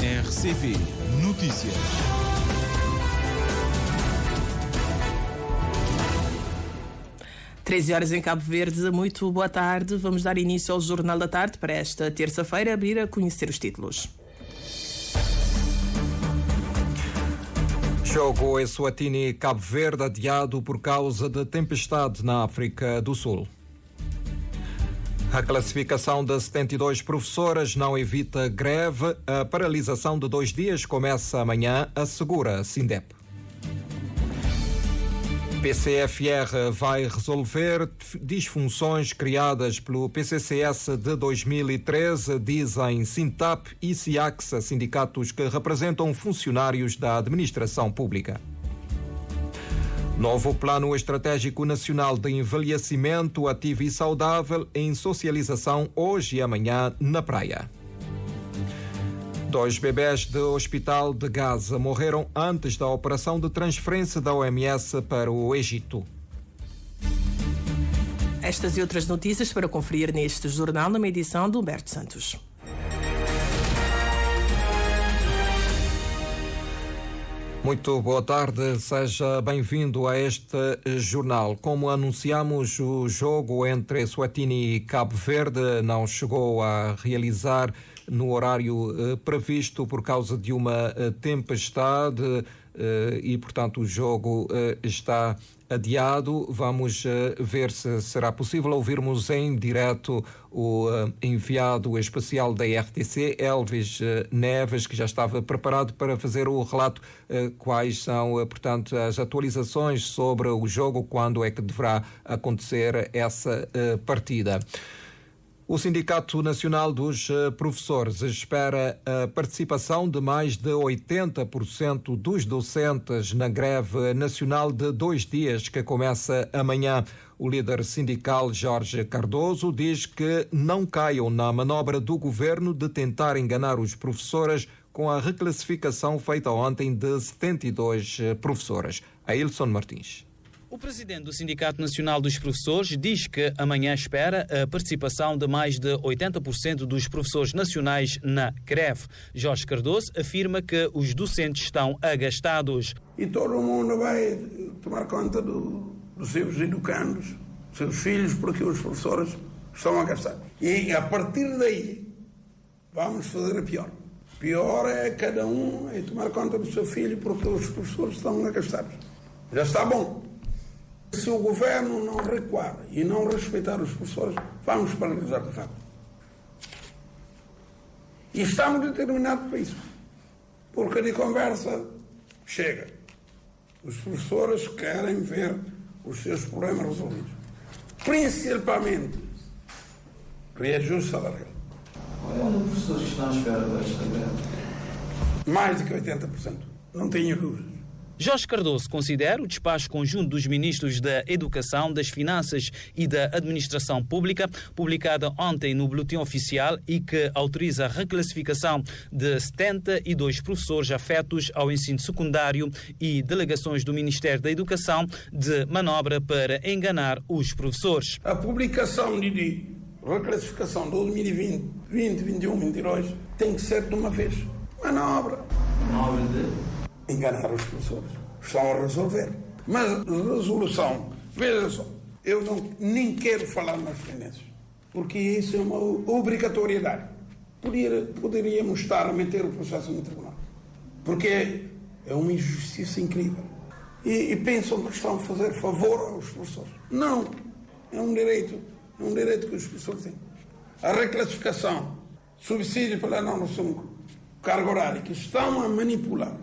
RCP Notícias. Treze horas em Cabo Verde, muito boa tarde. Vamos dar início ao Jornal da Tarde para esta terça-feira, abrir a conhecer os títulos. Jogo Eswatini-Cabo Verde adiado por causa de tempestade na África do Sul. A classificação de 72 professoras não evita greve. A paralisação de 2 dias começa amanhã, assegura a SINDEP. PCFR vai resolver disfunções criadas pelo PCCS de 2013, dizem SINTAP e SIACSA, sindicatos que representam funcionários da administração pública. Novo Plano Estratégico Nacional de Envelhecimento Ativo e Saudável em socialização hoje e amanhã na praia. 2 bebés do Hospital de Gaza morreram antes da operação de transferência da OMS para o Egito. Estas e outras notícias para conferir neste jornal, numa edição de Humberto Santos. Muito boa tarde, seja bem-vindo a este jornal. Como anunciamos, o jogo entre Eswatini e Cabo Verde não chegou a realizar no horário previsto por causa de uma tempestade e, portanto, o jogo está adiado. Vamos ver se será possível ouvirmos em direto o enviado especial da RTC, Elvis Neves, que já estava preparado para fazer o relato. Quais são, portanto, as atualizações sobre o jogo, quando é que deverá acontecer essa partida. O Sindicato Nacional dos Professores espera a participação de mais de 80% dos docentes na greve nacional de 2 dias que começa amanhã. O líder sindical Jorge Cardoso diz que não caiam na manobra do governo de tentar enganar os professores com a reclassificação feita ontem de 72 professoras. Ailson Martins. O presidente do Sindicato Nacional dos Professores diz que amanhã espera a participação de mais de 80% dos professores nacionais na greve. Jorge Cardoso afirma que os docentes estão agastados. E todo mundo vai tomar conta dos seus educandos, dos seus filhos, porque os professores estão agastados. E a partir daí vamos fazer a pior. Pior é cada um tomar conta do seu filho, porque os professores estão agastados. Já está bom. Se o governo não recuar e não respeitar os professores, vamos paralisar de fato. E estamos determinados para isso. Porque de conversa chega. Os professores querem ver os seus problemas resolvidos. Principalmente reajuste salarial. Qual é o número de professores que estão à espera desta greve? Mais de que 80%. Não tenho dúvidas. Jorge Cardoso considera o despacho conjunto dos ministros da Educação, das Finanças e da Administração Pública, publicado ontem no Boletim Oficial e que autoriza a reclassificação de 72 professores afetos ao ensino secundário e delegações do Ministério da Educação, de manobra para enganar os professores. A publicação de reclassificação de 2020, 2021, 2022 tem que ser de uma vez. Manobra. Manobra de? Enganar os professores. Estão a resolver. Mas resolução, veja só, eu nem quero falar nas pendências, porque isso é uma obrigatoriedade. Poderíamos estar a meter o processo no tribunal, porque é uma injustiça incrível. E pensam que estão a fazer favor aos professores. Não, é um direito que os professores têm. A reclassificação, subsídio pela não noção carga horária, que estão a manipular,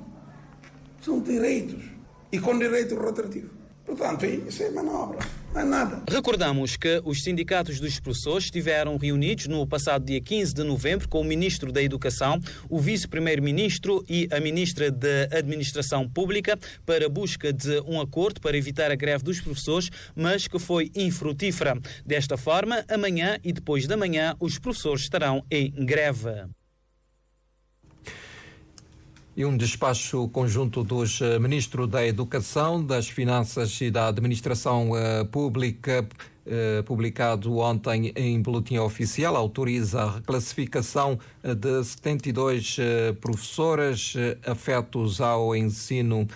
são direitos, e com direito retroativo. Portanto, isso é manobra, não é nada. Recordamos que os sindicatos dos professores estiveram reunidos no passado dia 15 de novembro com o Ministro da Educação, o Vice-Primeiro-Ministro e a Ministra da Administração Pública para a busca de um acordo para evitar a greve dos professores, mas que foi infrutífera. Desta forma, amanhã e depois da manhã, os professores estarão em greve. E um despacho conjunto dos Ministros da Educação, das Finanças e da Administração Pública publicado ontem em Boletim Oficial, autoriza a reclassificação de 72 professoras afetos ao ensino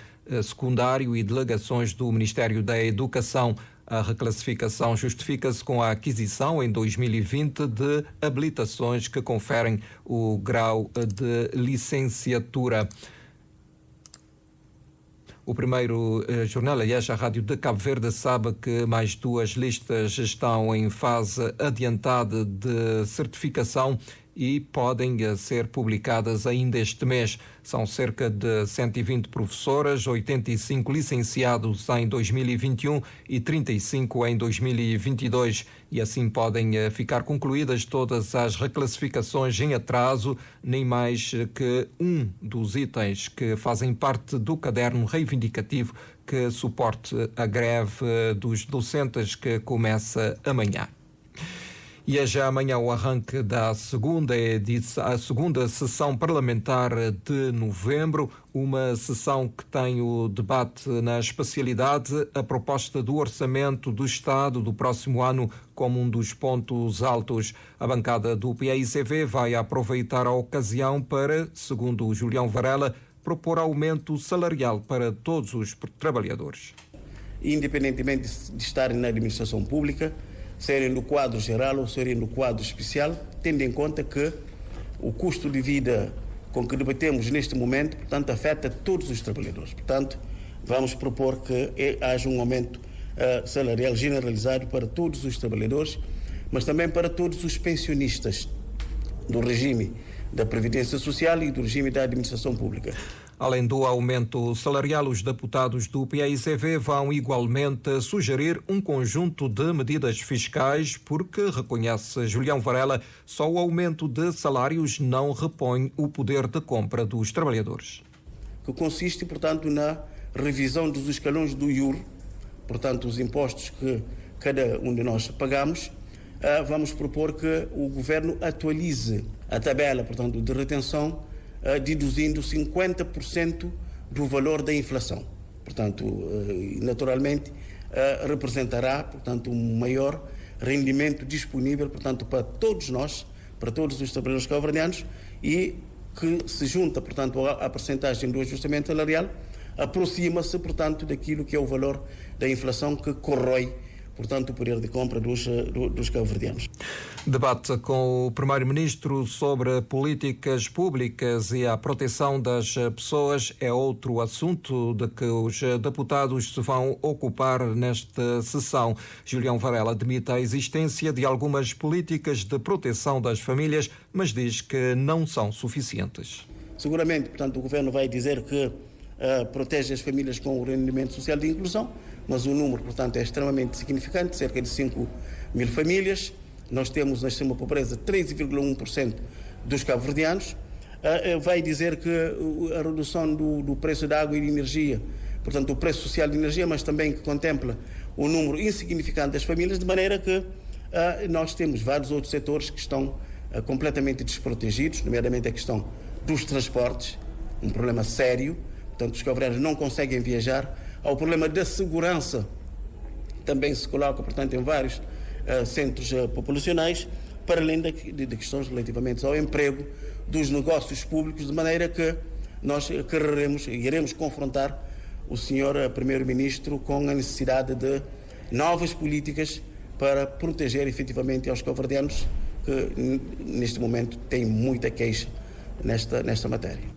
secundário e delegações do Ministério da Educação. A reclassificação justifica-se com a aquisição em 2020 de habilitações que conferem o grau de licenciatura. O primeiro jornal, aliás, a Rádio de Cabo Verde, sabe que mais 2 listas estão em fase adiantada de certificação e podem ser publicadas ainda este mês. São cerca de 120 professoras, 85 licenciados em 2021 e 35 em 2022. E assim podem ficar concluídas todas as reclassificações em atraso, nem mais que um dos itens que fazem parte do caderno reivindicativo que suporte a greve dos docentes que começa amanhã. E é já amanhã o arranque da segunda sessão parlamentar de novembro, uma sessão que tem o debate na especialidade, a proposta do orçamento do Estado do próximo ano como um dos pontos altos. A bancada do PAICV vai aproveitar a ocasião para, segundo o Julião Varela, propor aumento salarial para todos os trabalhadores. Independentemente de estarem na administração pública, serem no quadro geral ou serem no quadro especial, tendo em conta que o custo de vida com que debatemos neste momento, portanto, afeta todos os trabalhadores. Portanto, vamos propor que haja um aumento salarial generalizado para todos os trabalhadores, mas também para todos os pensionistas do regime da Previdência Social e do regime da administração pública. Além do aumento salarial, os deputados do PAICV vão igualmente sugerir um conjunto de medidas fiscais, porque, reconhece Julião Varela, só o aumento de salários não repõe o poder de compra dos trabalhadores. Que consiste, portanto, na revisão dos escalões do IUR, portanto, os impostos que cada um de nós pagamos. Vamos propor que o Governo atualize a tabela, portanto, de retenção, deduzindo 50% do valor da inflação. Portanto, naturalmente, representará, portanto, um maior rendimento disponível, portanto, para todos nós, para todos os trabalhadores cabo-verdianos, e que se junta, portanto, à percentagem do ajustamento salarial, aproxima-se, portanto, daquilo que é o valor da inflação que corrói, portanto, o poder de compra dos cabo-verdianos. Debate com o Primeiro-Ministro sobre políticas públicas e a proteção das pessoas é outro assunto de que os deputados se vão ocupar nesta sessão. Julião Varela admite a existência de algumas políticas de proteção das famílias, mas diz que não são suficientes. Seguramente, portanto, o Governo vai dizer que protege as famílias com o rendimento social de inclusão, mas o número, portanto, é extremamente significante, cerca de 5 mil famílias. Nós temos na extrema pobreza 13,1% dos cabo-verdianos. Vai dizer que a redução do preço da água e de energia, portanto, o preço social de energia, mas também que contempla o número insignificante das famílias, de maneira que nós temos vários outros setores que estão completamente desprotegidos, nomeadamente a questão dos transportes, um problema sério. Portanto, os cabo-verdianos não conseguem viajar. Ao problema da segurança, também se coloca, portanto, em vários centros populacionais, para além de questões relativamente ao emprego, dos negócios públicos, de maneira que nós iremos confrontar o senhor Primeiro-Ministro com a necessidade de novas políticas para proteger efetivamente aos cabo-verdianos que neste momento têm muita queixa nesta matéria.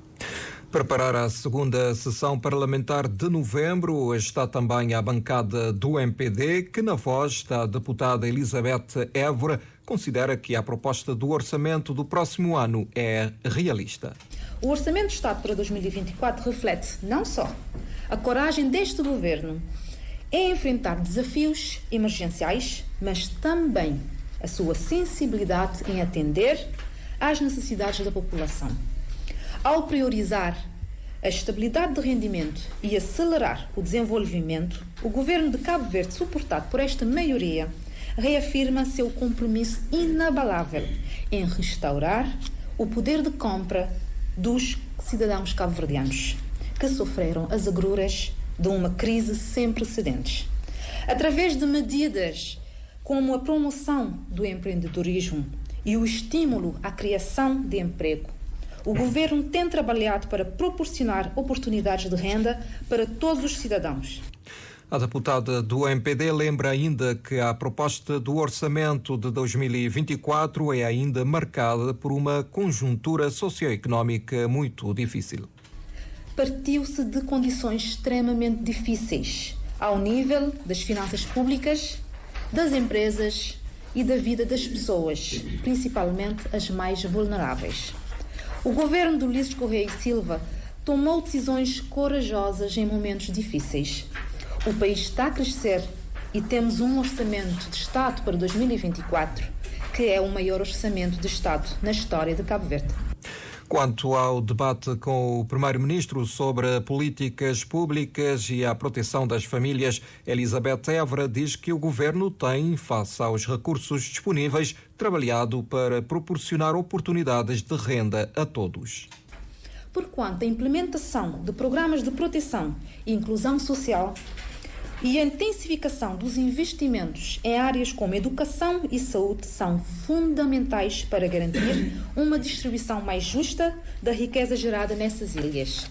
Preparar a segunda sessão parlamentar de novembro está também a bancada do MPD, que na voz da deputada Elizabeth Évora considera que a proposta do orçamento do próximo ano é realista. O Orçamento do Estado para 2024 reflete não só a coragem deste governo em enfrentar desafios emergenciais, mas também a sua sensibilidade em atender às necessidades da população. Ao priorizar a estabilidade de rendimento e acelerar o desenvolvimento, o Governo de Cabo Verde, suportado por esta maioria, reafirma seu compromisso inabalável em restaurar o poder de compra dos cidadãos cabo-verdianos, que sofreram as agruras de uma crise sem precedentes. Através de medidas como a promoção do empreendedorismo e o estímulo à criação de emprego. O Governo tem trabalhado para proporcionar oportunidades de renda para todos os cidadãos. A deputada do MPD lembra ainda que a proposta do orçamento de 2024 é ainda marcada por uma conjuntura socioeconómica muito difícil. Partiu-se de condições extremamente difíceis, ao nível das finanças públicas, das empresas e da vida das pessoas, principalmente as mais vulneráveis. O governo de Ulisses Correia e Silva tomou decisões corajosas em momentos difíceis. O país está a crescer e temos um orçamento de Estado para 2024, que é o maior orçamento de Estado na história de Cabo Verde. Quanto ao debate com o Primeiro-Ministro sobre políticas públicas e a proteção das famílias, Elizabeth Évora diz que o Governo tem, face aos recursos disponíveis, trabalhado para proporcionar oportunidades de renda a todos. Porquanto a implementação de programas de proteção e inclusão social e a intensificação dos investimentos em áreas como educação e saúde são fundamentais para garantir uma distribuição mais justa da riqueza gerada nessas ilhas.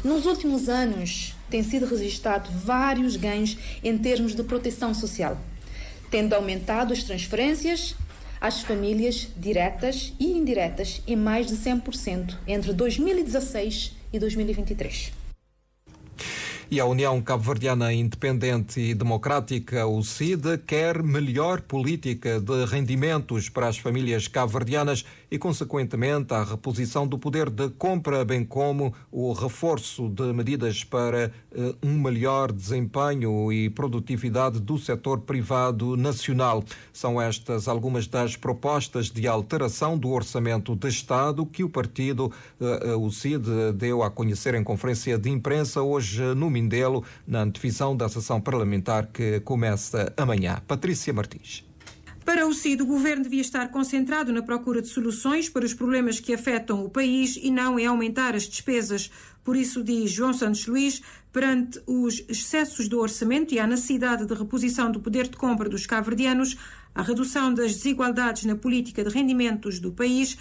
Nos últimos anos, têm sido registrados vários ganhos em termos de proteção social, tendo aumentado as transferências às famílias diretas e indiretas em mais de 100% entre 2016 e 2023. E a União Cabo-Verdiana Independente e Democrática, o CID, quer melhor política de rendimentos para as famílias cabo-verdianas e, consequentemente, a reposição do poder de compra, bem como o reforço de medidas para um melhor desempenho e produtividade do setor privado nacional. São estas algumas das propostas de alteração do Orçamento de Estado que o partido, o CID, deu a conhecer em conferência de imprensa hoje no Mindelo, na antevisão da sessão parlamentar que começa amanhã. Patrícia Martins. Para o CID, o Governo devia estar concentrado na procura de soluções para os problemas que afetam o país e não em aumentar as despesas. Por isso, diz João Santos Luís, perante os excessos do orçamento e a necessidade de reposição do poder de compra dos cabo-verdianos, a redução das desigualdades na política de rendimentos do país,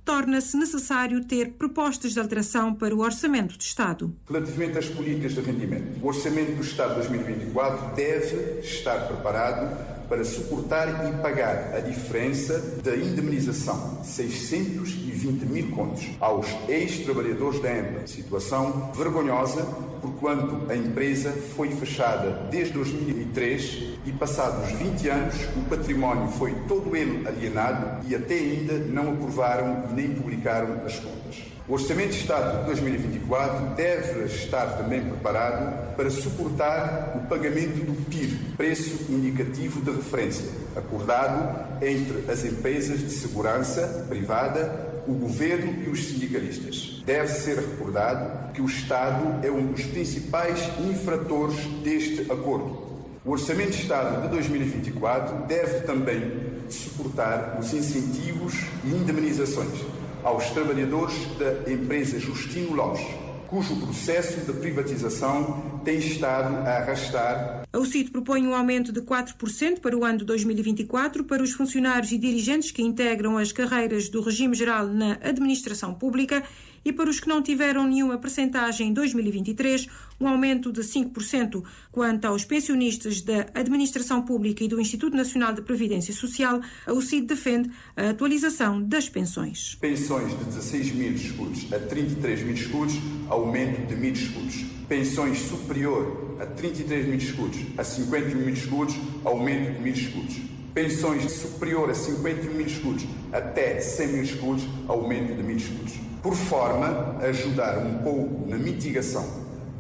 torna-se necessário ter propostas de alteração para o Orçamento de Estado. Relativamente às políticas de rendimento, o Orçamento do Estado de 2024 deve estar preparado para suportar e pagar a diferença da indemnização, 620 mil contos, aos ex-trabalhadores da EMPA. Situação vergonhosa, porquanto a empresa foi fechada desde 2003 e, passados 20 anos, o património foi todo ele alienado e até ainda não aprovaram e nem publicaram as contas. O Orçamento de Estado de 2024 deve estar também preparado para suportar o pagamento do PIR, Preço Indicativo de Referência, acordado entre as empresas de segurança privada, o Governo e os sindicalistas. Deve ser recordado que o Estado é um dos principais infratores deste acordo. O Orçamento de Estado de 2024 deve também suportar os incentivos e indemnizações aos trabalhadores da empresa Justino Lopes, cujo processo de privatização tem estado a arrastar. A UCID propõe um aumento de 4% para o ano de 2024 para os funcionários e dirigentes que integram as carreiras do regime geral na administração pública e para os que não tiveram nenhuma percentagem em 2023, um aumento de 5%. Quanto aos pensionistas da administração pública e do Instituto Nacional de Previdência Social, a UCID defende a atualização das pensões. Pensões de 16 mil escudos a 33 mil escudos, aumento de 1.000 escudos. Pensões superior a 33 mil escudos a 51 mil escudos, aumento de 1.000 escudos. Pensões superior a 51 mil escudos até 100 mil escudos, aumento de 1.000 escudos. Por forma a ajudar um pouco na mitigação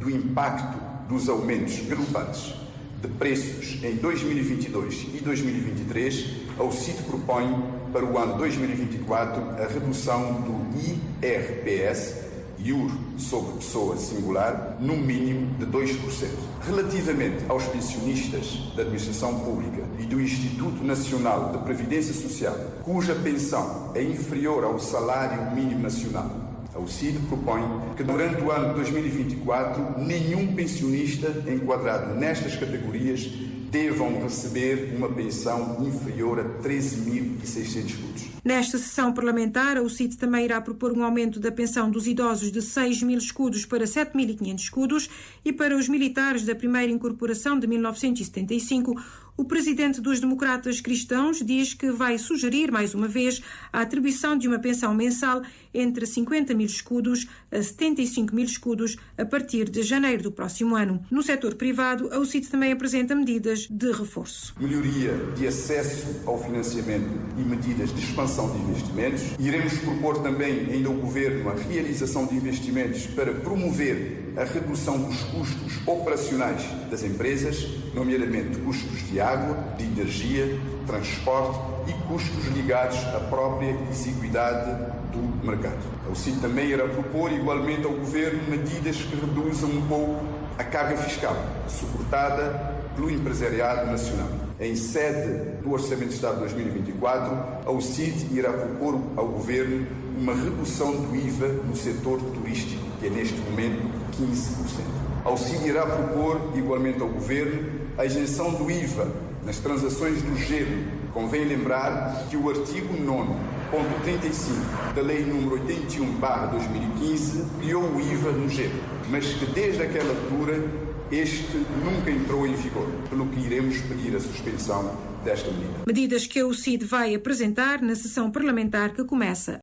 do impacto dos aumentos galopantes de preços em 2022 e 2023, a UCID propõe para o ano 2024 a redução do IRPS, IUR sobre pessoa singular, no mínimo de 2%. Relativamente aos pensionistas da administração pública e do Instituto Nacional de Previdência Social, cuja pensão é inferior ao salário mínimo nacional, a UCID propõe que durante o ano de 2024 nenhum pensionista enquadrado nestas categorias devam receber uma pensão inferior a 13.600 escudos. Nesta sessão parlamentar, a UCIT também irá propor um aumento da pensão dos idosos de 6.000 escudos para 7.500 escudos e para os militares da primeira incorporação de 1975. O presidente dos Democratas Cristãos diz que vai sugerir, mais uma vez, a atribuição de uma pensão mensal entre 50.000 escudos a 75.000 escudos a partir de janeiro do próximo ano. No setor privado, a UCIT também apresenta medidas de reforço. Melhoria de acesso ao financiamento e medidas de expansão de investimentos. Iremos propor também ainda ao Governo a realização de investimentos para promover a redução dos custos operacionais das empresas, nomeadamente custos de água, de energia, transporte e custos ligados à própria exiguidade do mercado. A UCIT também irá propor igualmente ao Governo medidas que reduzam um pouco a carga fiscal, suportada pelo empresariado nacional. Em sede do Orçamento de Estado de 2024, a UCIT irá propor ao Governo uma redução do IVA no setor turístico, que é neste momento 15%. A UCIT irá propor igualmente ao Governo a isenção do IVA nas transações do gelo. Convém lembrar que o artigo 9.35 da Lei nº 81/2015 criou o IVA no gelo, mas que desde aquela altura este nunca entrou em vigor, pelo que iremos pedir a suspensão desta medida. Medidas que a UCIT vai apresentar na sessão parlamentar que começa